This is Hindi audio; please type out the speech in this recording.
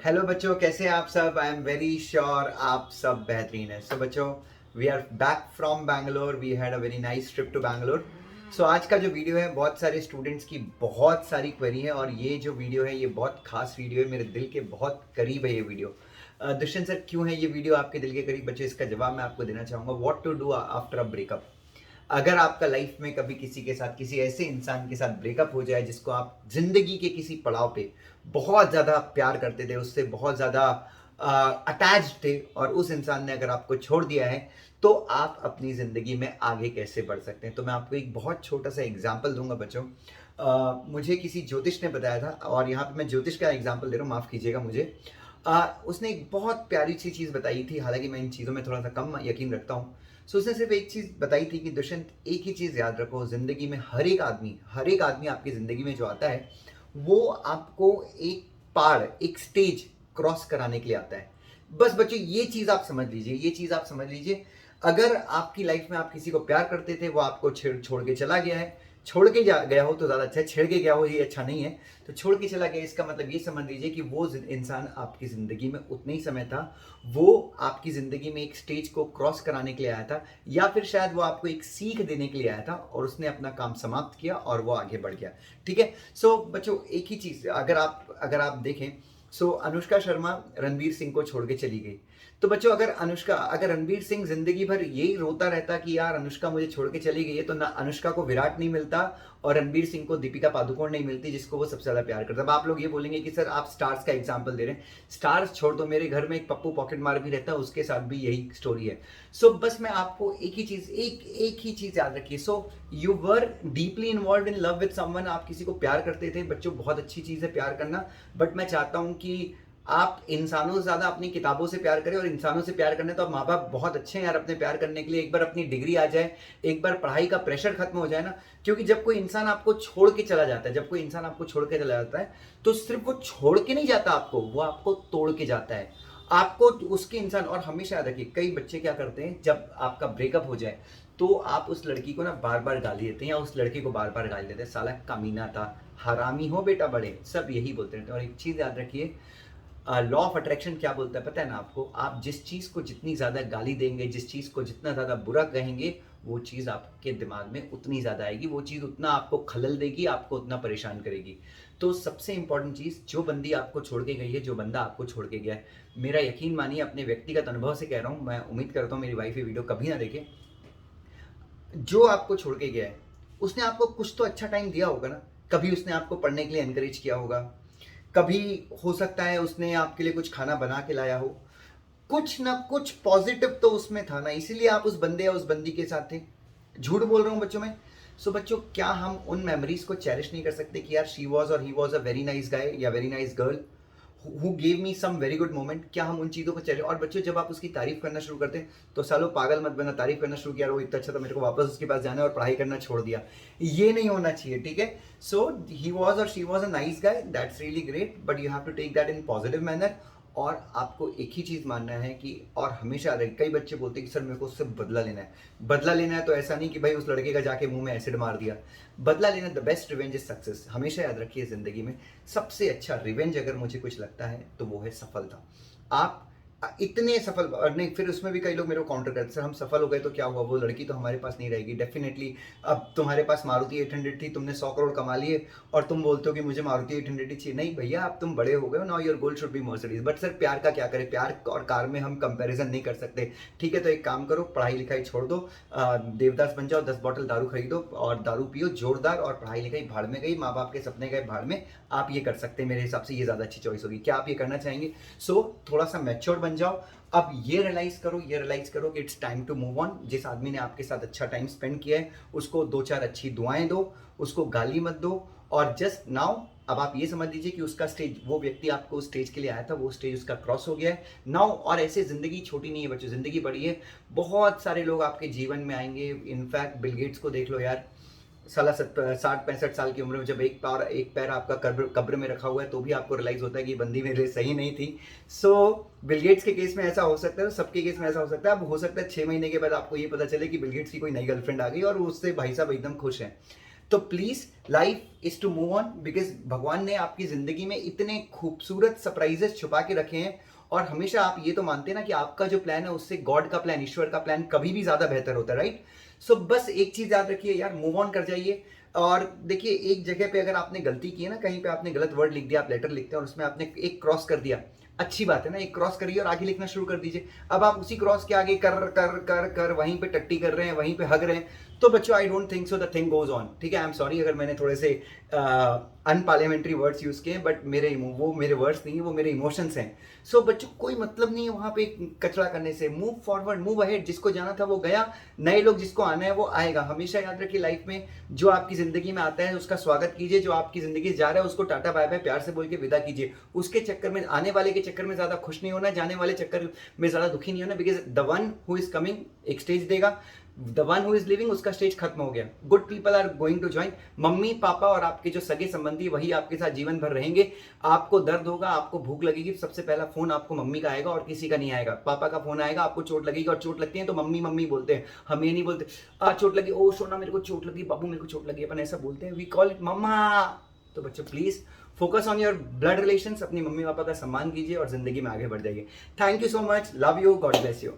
हेलो बच्चों, कैसे हैं आप सब। आई एम वेरी श्योर आप सब बेहतरीन हैं। सो बच्चों, we are back from Bangalore. We had a very nice trip to Bangalore. So आज का जो वीडियो है, बहुत सारे स्टूडेंट्स की बहुत सारी क्वेरी है और ये जो वीडियो है ये बहुत खास वीडियो है, मेरे दिल के बहुत करीब है ये वीडियो। दुष्यंत सर, क्यों है ये वीडियो आपके दिल के करीब बच्चे? इसका जवाब मैं आपको देना चाहूँगा। What to do after a breakup. अगर आपका लाइफ में कभी किसी के साथ, किसी ऐसे इंसान के साथ ब्रेकअप हो जाए जिसको आप जिंदगी के किसी पड़ाव पे बहुत ज़्यादा प्यार करते थे, उससे बहुत ज़्यादा अटैच थे, और उस इंसान ने अगर आपको छोड़ दिया है, तो आप अपनी ज़िंदगी में आगे कैसे बढ़ सकते हैं। तो मैं आपको एक बहुत छोटा सा एग्जाम्पल दूंगा बच्चों। मुझे किसी ज्योतिष ने बताया था, और यहाँ पे मैं ज्योतिष का एग्जाम्पल दे रहा हूँ, माफ़ कीजिएगा मुझे। उसने एक बहुत प्यारी सी चीज़ बताई थी, हालांकि मैं इन चीज़ों में थोड़ा सा कम यकीन रखता हूँ। सो उसने सिर्फ एक चीज़ बताई थी कि दुष्यंत, एक ही चीज़ याद रखो, ज़िंदगी में हर एक आदमी आपकी ज़िंदगी में जो आता है, वो आपको एक पहाड़, एक स्टेज क्रॉस कराने के लिए आता है। बस बच्चों, ये चीज़ आप समझ लीजिए, ये चीज़ आप समझ लीजिए। अगर आपकी लाइफ में आप किसी को प्यार करते थे, वो आपको छोड़ के चला गया है, छोड़ के गया हो तो ज़्यादा अच्छा है, छेड़ के गया हो ये अच्छा नहीं है। तो छोड़ के चला गया, इसका मतलब ये समझ लीजिए कि वो इंसान आपकी ज़िंदगी में उतने ही समय था, वो आपकी ज़िंदगी में एक स्टेज को क्रॉस कराने के लिए आया था, या फिर शायद वो आपको एक सीख देने के लिए आया था, और उसने अपना काम समाप्त किया और वो आगे बढ़ गया। ठीक है। सो बच्चों, एक ही चीज़ अगर आप देखें, सो अनुष्का शर्मा रणवीर सिंह को छोड़ के चली गई। तो बच्चों, अगर रणवीर सिंह जिंदगी भर यही रोता रहता कि यार अनुष्का मुझे छोड़ के चली गई है, तो ना अनुष्का को विराट नहीं मिलता, और रणवीर सिंह को दीपिका पादुकोण नहीं मिलती, जिसको वो सबसे ज्यादा प्यार करता। अब आप लोग ये बोलेंगे कि सर आप स्टार्स का एग्जाम्पल दे रहे हैं। स्टार्स छोड़ दो, मेरे घर में एक पप्पू पॉकेट मार भी रहता है, उसके साथ भी यही स्टोरी है। सो बस मैं आपको एक ही चीज याद रखिए। So you were deeply involve in love with someone, आप किसी को प्यार करते थे बच्चों, बहुत अच्छी चीज है प्यार करना। बट मैं चाहता हूं कि आप इंसानों से ज्यादा अपनी किताबों से प्यार करें, और इंसानों से प्यार करने तो माँ बाप बहुत अच्छे हैं यार अपने प्यार करने के लिए। एक बार अपनी डिग्री आ जाए, एक बार पढ़ाई का प्रेशर खत्म हो जाए ना, क्योंकि जब कोई इंसान आपको छोड़ के चला जाता है, तो सिर्फ वो छोड़ के नहीं जाता आपको, वो आपको तोड़ के जाता है। आपको उसके इंसान, और हमेशा याद रखिए, कई बच्चे क्या करते हैं, जब आपका ब्रेकअप हो जाए तो आप उस लड़की को ना बार बार गाली देते हैं, या उस लड़के को बार बार गाली देते हैं, साला कमीना था, हरामी हो बेटा बड़े, सब यही बोलते रहते हैं। और एक चीज याद रखिए, लॉ ऑफ अट्रैक्शन क्या बोलता है पता है ना आपको? आप जिस चीज को जितनी ज्यादा गाली देंगे, जिस चीज को जितना ज्यादा बुरा कहेंगे, वो चीज आपके दिमाग में उतनी ज्यादा आएगी, वो चीज उतना आपको खलल देगी, आपको उतना परेशान करेगी। तो सबसे इंपॉर्टेंट चीज, जो बंदी आपको छोड़ के गई है, जो बंदा आपको छोड़ के गया है, मेरा यकीन मानिए, अपने व्यक्तिगत अनुभव से कह रहा हूं, मैं उम्मीद करता हूं मेरी वाइफ ये वीडियो कभी ना देखे, जो आपको छोड़ के गया है, उसने आपको कुछ तो अच्छा टाइम दिया होगा ना। कभी उसने आपको पढ़ने के लिए एनकरेज किया होगा, कभी हो सकता है उसने आपके लिए कुछ खाना बना के लाया हो, कुछ ना कुछ पॉजिटिव तो उसमें था ना, इसीलिए आप उस बंदे या उस बंदी के साथ थे। झूठ बोल रहा हूं बच्चों में? सो बच्चों, क्या हम उन मेमोरीज को चेरिश नहीं कर सकते कि यार शी वॉज और he was a very nice guy या very nice girl who gave me some very good moment? क्या हम उन चीज़ों को चेरिश? और बच्चों, जब आप उसकी तारीफ करना शुरू करते हैं, तो सालों पागल मत बना, तारीफ करना शुरू किया, वो इतना अच्छा था, मेरे को वापस उसके पास जाना है और पढ़ाई करना छोड़ दिया, ये नहीं होना चाहिए। ठीक है। सो ही वॉज और she was a nice guy, that's really great, but you have to take that in positive manner. और आपको एक ही चीज मानना है कि, और हमेशा रहे, कई बच्चे बोलते हैं कि सर मेरे को उससे बदला लेना है। बदला लेना है तो ऐसा नहीं कि भाई उस लड़के का जाके मुंह में एसिड मार दिया। बदला लेना, the best revenge is success. हमेशा याद रखिए, जिंदगी में सबसे अच्छा रिवेंज अगर मुझे कुछ लगता है तो वो है सफलता। आप इतने सफल, और नहीं, फिर उसमें भी कई लोग मेरे को काउंटर करते, सर हम सफल हो गए तो क्या हुआ, वो लड़की तो हमारे पास नहीं रहेगी। डेफिनेटली, अब तुम्हारे पास मारुति 800 थी, तुमने 100 करोड़ कमा लिए, और तुम बोलते हो कि मुझे मारुति 800 ही चाहिए। नहीं भैया, अब तुम बड़े हो गए हो, now your goal should be Mercedes. But sir प्यार का क्या करें? प्यार और कार में हम कंपैरिजन नहीं कर सकते। ठीक है, तो एक काम करो, पढ़ाई लिखाई छोड़ दो, देवदास बन जाओ, 10 बॉटल दारू खरीदो और दारू पियो जोरदार, और पढ़ाई लिखाई भाड़ में गई, माँ बाप के सपने गए भाड़ में। आप ये कर सकते हैं, मेरे हिसाब से ये ज्यादा अच्छी चॉइस होगी। क्या आप ये करना चाहेंगे? सो थोड़ा सा मैच्योर बन जाओ। अब ये रियलाइज करो कि it's time to move on. जिस आदमी ने आपके साथ अच्छा टाइम स्पेंड किया है, उसको दो चार अच्छी दुआएं दो, उसको गाली मत दो, और जस्ट नाउ अब आप ये समझ लीजिए कि उसका स्टेज, वो व्यक्ति आपको उस स्टेज के लिए आया था, वो स्टेज उसका क्रॉस हो गया है नाउ। और ऐसे जिंदगी छोटी नहीं है बच्चों, जिंदगी बड़ी है। बहुत सारे लोग आपके जीवन में आएंगे। इनफैक्ट बिल गेट्स को देख लो यार, साला 60-65 साल की उम्र में जब एक पैर आपका कब्र में रखा हुआ है, तो भी आपको रियलाइज होता है कि ये बंदी मेरे लिए सही नहीं थी। सो बिल गेट्स के केस में ऐसा हो सकता है, सबके केस में ऐसा हो सकता है। अब हो सकता है 6 महीने के बाद आपको ये पता चले कि बिल गेट्स की कोई नई गर्लफ्रेंड आ गई और उससे भाई साहब एकदम खुश हैं। तो please life is to move on, because भगवान ने आपकी जिंदगी में इतने खूबसूरत सरप्राइजेस छुपा के रखे हैं, और हमेशा आप ये तो मानते हैं ना कि आपका जो प्लान है उससे गॉड का प्लान, ईश्वर का प्लान कभी भी ज्यादा बेहतर होता है, राइट? सो बस एक चीज याद रखिए यार, मूव ऑन कर जाइए। और देखिए, एक जगह पे अगर आपने गलती की है ना, कहीं पे आपने गलत वर्ड लिख दिया, आप लेटर लिखते हैं और उसमें आपने एक क्रॉस कर दिया, अच्छी बात है ना, एक क्रॉस करिए और आगे लिखना शुरू कर दीजिए। अब आप उसी क्रॉस के आगे कर कर कर कर वहीं पे टट्टी कर रहे हैं, वहीं पे हग रहे हैं, तो बच्चों I don't think so the thing goes on, ठीक है? आई एम सॉरी अगर मैंने थोड़े से अनपार्लियामेंट्री वर्ड्स यूज किए हैं, बट वो मेरे वर्ड्स नहीं है, वो मेरे इमोशंस हैं। सो बच्चों, कोई मतलब नहीं है वहां पे कचरा करने से। मूव फॉरवर्ड, मूव अहेड, जिसको जाना था वो गया, नए लोग जिसको आना है वो आएगा। हमेशा याद रखिए, लाइफ में जो आपकी जिंदगी में आता है उसका स्वागत कीजिए, जो आपकी जिंदगी से जा रहा है उसको टाटा बाय बाय प्यार से बोल के विदा कीजिए। उसके चक्कर में, आने वाले के चक्कर में ज्यादा खुश नहीं होना, जाने वाले चक्कर में ज्यादा दुखी नहीं होना, because the one who is coming एक स्टेज देगा, the one who is living उसका स्टेज खत्म हो गया। Good people are going to join. Mummy papa और आपके जो सगे संबंधी वही आपके साथ जीवन भर रहेंगे। आपको दर्द होगा, आपको भूख लगेगी, सबसे पहला फोन आपको मम्मी का आएगा और किसी का नहीं आएगा। पापा का फोन आएगा, आपको चोट लगेगी, और चोट लगती है तो मम्मी मम्मी बोलते हैं, हम ये नहीं बोलते चोट लगी, ओ सोना मेरे को चोट लगी, बाबू मेरे को चोट लगी, अपन ऐसा बोलते हैं, वी कॉल इट मम्मा। तो बच्चों please focus on your blood relations, अपनी मम्मी पापा का सम्मान कीजिए और जिंदगी में आगे बढ़ जाइए। Thank you so much, love you, God bless you.